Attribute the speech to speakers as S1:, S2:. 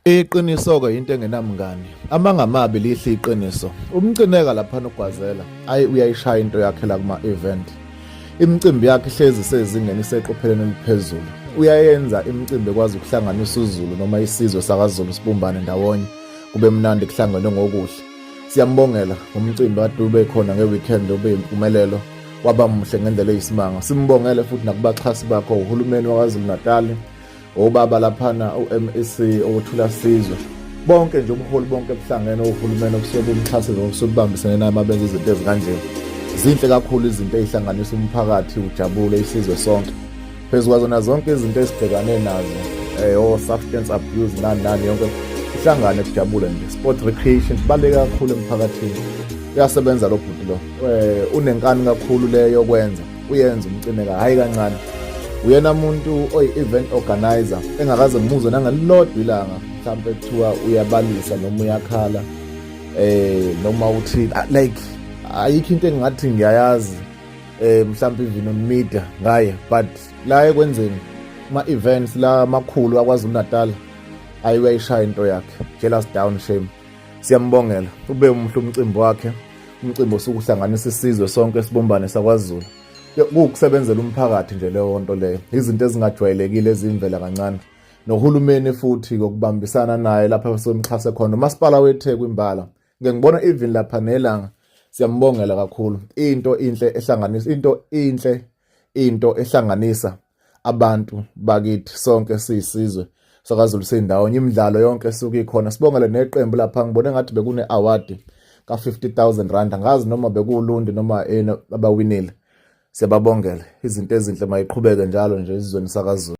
S1: Iqiniso-ke into engenamngani. Amanga amabi lihle iqiniso. Umcineka laphana ugwazela, ayi uyayishaya into yakhe la kuma-event. Imicimbi yakhe ihlezi isezingeni iseqopheleni eliphezulu. Uyayenza imicimbi ekwazi ukuhlanganisa uZulu noma isizwe sakaZulu sibumbane ndawonye. Kube mnandi kuhlangenwe ngokuhle. Siyambongela umcimbi kade ube khona ngeweekend ube impumelelo. Waba muhle ngendlela eyisimanga. Simbongele futhi nakubaxhasi bakho uhulumeni waKwaZulu Natal. Obaba laphana uMEC othula sizwe bonke nje ubuholi bonke ebuhlangene ohulumeni okusuke bumxhasile okusuke bambisene naye mabenza izinto ezikanje. Zinhle kakhulu izinto ezihlanganisa umphakathi ujabule isizwe sonke. Phezukazona zonke izinto ezibhekane nazo substance abuse nani yonke ihlangane kujabule nje. Sport recreation kubaleka kakhulu emphakathini. Uyasebenza lo bhuti lo. Unenkani kakhulu leyo yokwenza. Uyenza umcineka hayi kancane. Uyena umuntu oyi-event organizer engakaze ngimuzwe nangalilodwa ilanga mhlawumbe kuthiwa uyabalisa noma uyakhala noma uthi like ayikho into engathi ngiyayazi mhlawumbe even on media ngaye, but la ekwenzeni ama-events la makhulu aKwaZulu Natal ayishaya into yakhe. Jealous down shame. Siyambongela ube umuhle umcimbi wakhe, umcimbi osukuhlanganisa isizwe sonke sibumbane sakwaZulu. Kukusebenzela umphakathi nje leyo nto leyo. Izinto ezingajwayelekile ezimvela kancane. Nohulumeni futhi kokubambisana naye lapha somxhase khona. Umasipala weTheku imbala. Ngeke ngibona even lapha nelanga. Siyambongela kakhulu. Into ehlanganisa abantu bakithi sonke siyisizwe sakaZulu sendawonye. Imidlalo yonke esuke ikhona. Sibongele neqembu lapha ngibone ngathi bekune award ka 50,000 rand. Angazi noma bekuLundi noma abawinile. Siyababongela izinto ezinhle mayiqhubeke njalo nje esizweni sakaZulu.